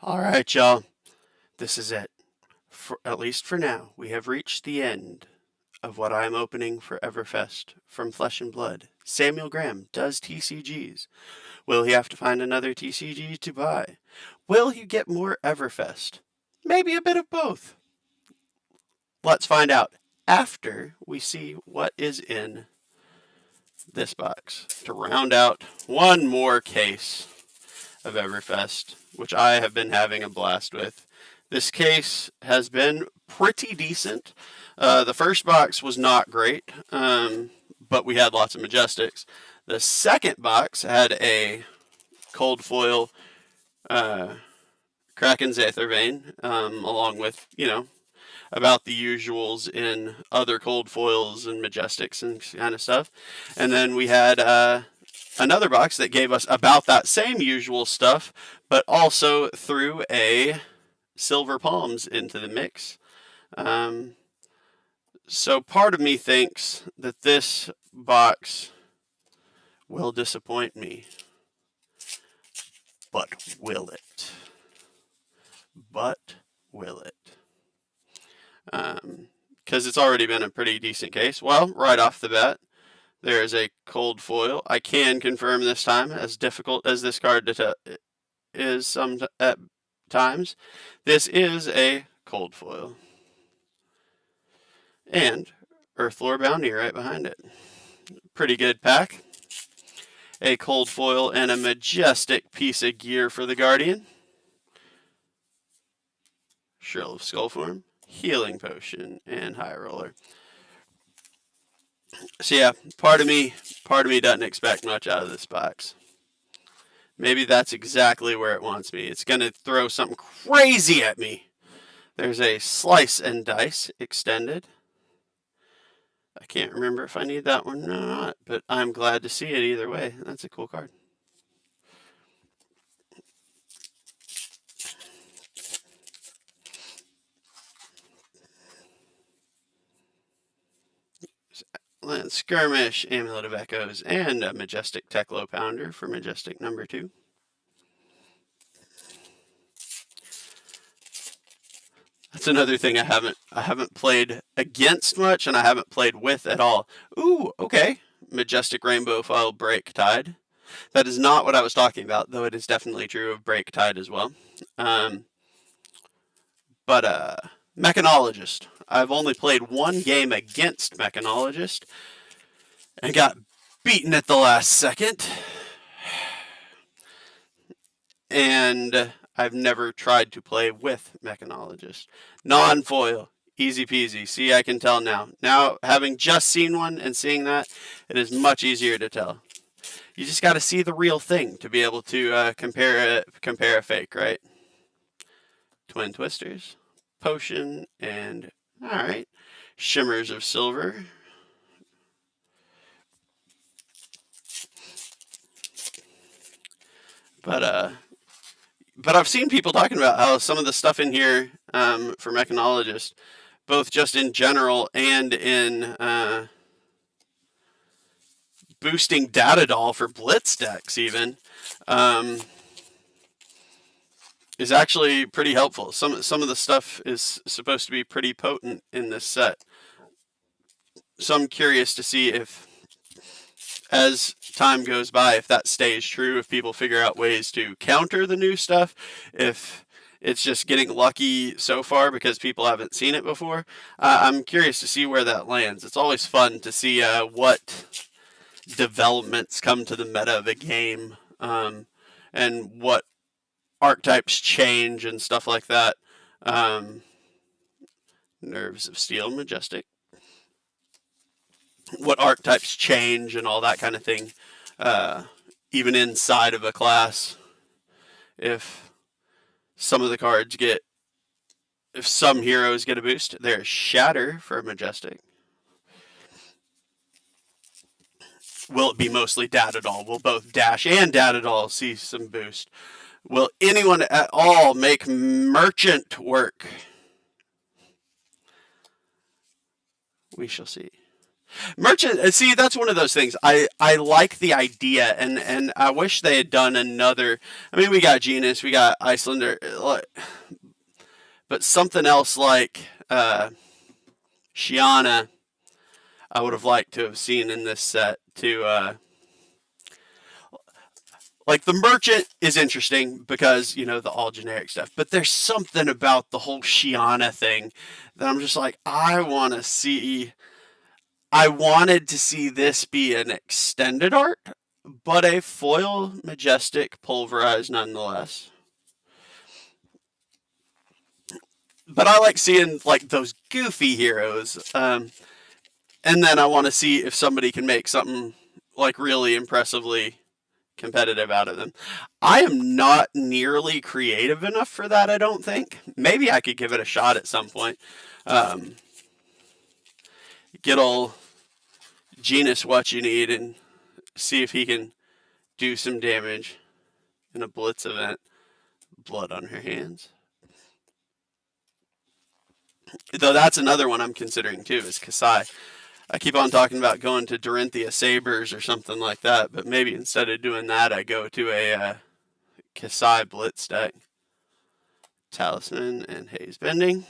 All right, y'all. This is it. At least for now, we have reached the end of what I am opening for Everfest from Flesh and Blood. Samuel Graham does TCGs. Will he have to find another TCG to buy? Will he get more Everfest? Maybe a bit of both. Let's find out after we see what is in this box to round out one more case of Everfest, which I have been having a blast with. This case has been pretty decent. The first box was not great, but we had lots of Majestics. The second box had a cold foil Kraken's Aethervein, along with, about the usuals in other cold foils and Majestics and kind of stuff. And then we had another box that gave us about that same usual stuff, but also threw a Silver Palms into the mix. So part of me thinks that this box will disappoint me. But will it? But will it? Because it's already been a pretty decent case. Well, right off the bat, there is a cold foil. I can confirm this time, as difficult as this card is some at times, this is a cold foil. And Earthlore Bounty right behind it. Pretty good pack. A cold foil and a majestic piece of gear for the Guardian. Shrill of Skullform, Healing Potion, and High Roller. So yeah, part of me doesn't expect much out of this box. Maybe that's exactly where it wants me. It's going to throw something crazy at me. There's a Slice and Dice extended. I can't remember if I need that one or not, but I'm glad to see it either way. That's a cool card. Land Skirmish, Amulet of Echoes, and a Majestic Teklo Pounder for Majestic number 2. That's another thing I haven't played against much, and I haven't played with at all. Ooh, okay. Majestic Rainbow Foil Break Tide. That is not what I was talking about, though it is definitely true of Break Tide as well. But Mechanologist. I've only played one game against Mechanologist and got beaten at the last second. And I've never tried to play with Mechanologist. Non-foil. Easy peasy. See, I can tell now. Now, having just seen one and seeing that, it is much easier to tell. You just got to see the real thing to be able to compare a fake, right? Twin Twisters, Potion, and alright, Shimmers of Silver. But I've seen people talking about how some of the stuff in here for Mechanologist, both just in general and in boosting Data Doll for Blitz decks even, is actually pretty helpful. Some of the stuff is supposed to be pretty potent in this set. So I'm curious to see if, as time goes by, if that stays true, if people figure out ways to counter the new stuff, if it's just getting lucky so far because people haven't seen it before. I'm curious to see where that lands. It's always fun to see what developments come to the meta of a game, and what archetypes change and stuff like that. Nerves of Steel, Majestic. What archetypes change and all that kind of thing, even inside of a class. If some of the cards if some heroes get a boost, there's Shatter for a Majestic. Will it be mostly Data Doll? Will both Dash and Data Doll see some boost? Will anyone at all make Merchant work? We shall see. Merchant, see, that's one of those things. I like the idea, and I wish they had done another. I mean, we got Genus, we got Icelander, but something else like Shiana, I would have liked to have seen in this set to like the merchant is interesting because the all generic stuff, but there's something about the whole Shiana thing that I'm just like, I want to see. I wanted to see this be an extended art, but a foil majestic pulverized nonetheless. But I like seeing like those goofy heroes, and then I want to see if somebody can make something like really impressively competitive out of them. I am not nearly creative enough for that, I don't think. Maybe I could give it a shot at some point. Get all Genus what you need and see if he can do some damage in a blitz event. Blood on her hands. Though that's another one I'm considering too, is Kasai. I keep on talking about going to Dorinthia Sabers or something like that, but maybe instead of doing that, I go to a Kasai Blitz deck. Talisman and Haze Bending,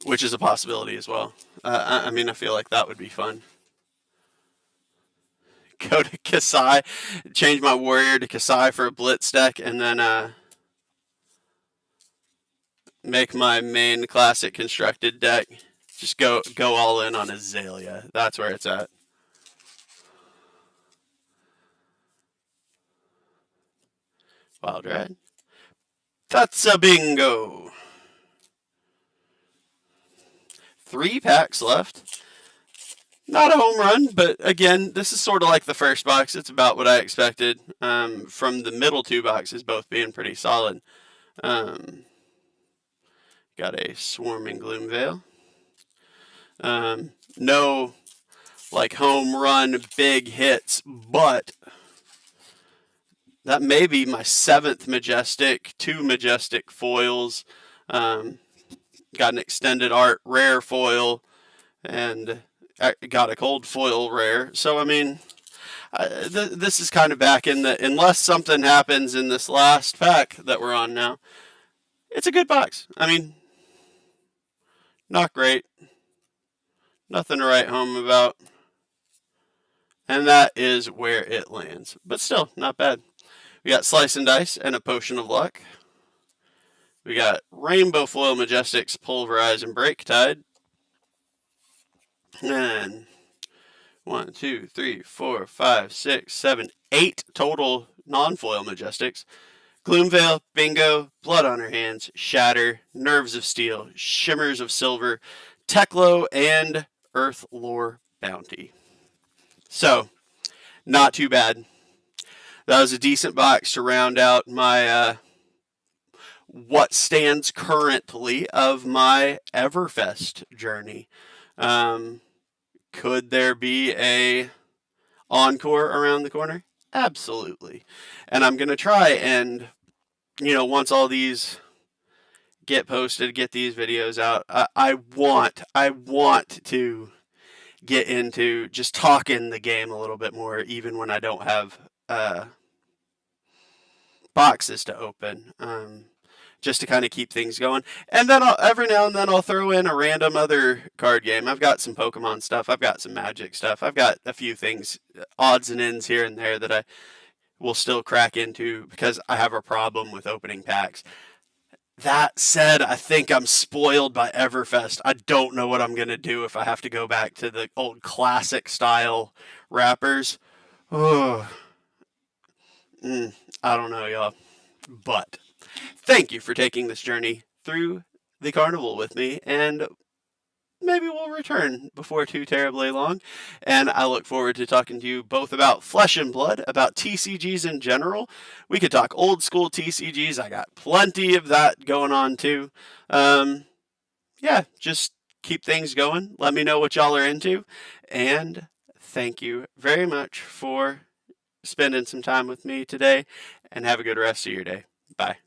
which is a possibility as well. I mean, I feel like that would be fun. Go to Kasai, change my warrior to Kasai for a Blitz deck, and then make my main classic constructed deck. Just go all in on Azalea. That's where it's at. Wild Ride. That's a bingo. 3 packs left. Not a home run, but again, this is sort of like the first box. It's about what I expected from the middle 2 boxes, both being pretty solid. Got a Swarming Gloomveil. No like home run big hits, but that may be my 7th majestic, 2 majestic foils. Got an extended art rare foil, and I got a cold foil rare. So I mean, this is kind of back in the, unless something happens in this last pack that we're on now, it's a good box. I mean, not great. Nothing to write home about. And that is where it lands. But still, not bad. We got Slice and Dice and a Potion of Luck. We got Rainbow Foil Majestics, Pulverize and Break Tide. And 1, 2, 3, 4, 5, 6, 7, 8 total non-foil Majestics. Gloomveil, Bingo, Blood on Her Hands, Shatter, Nerves of Steel, Shimmers of Silver, Teklo, and Earth Lore Bounty. So, not too bad. That was a decent box to round out my what stands currently of my Everfest journey. Could there be a encore around the corner? Absolutely. And I'm going to try and, once all these get posted, get these videos out, I want to get into just talking the game a little bit more, even when I don't have boxes to open, just to kind of keep things going. And then every now and then I'll throw in a random other card game. I've got some Pokemon stuff. I've got some Magic stuff. I've got a few things, odds and ends here and there that I will still crack into because I have a problem with opening packs. That said, I think I'm spoiled by Everfest. I don't know what I'm going to do if I have to go back to the old classic style wrappers. Oh, I don't know, y'all. But thank you for taking this journey through the carnival with me, and maybe we'll return before too terribly long. And I look forward to talking to you both about Flesh and Blood, about TCGs in general. We could talk old school TCGs. I got plenty of that going on too. Yeah, just keep things going. Let me know what y'all are into. And thank you very much for spending some time with me today, and have a good rest of your day. Bye.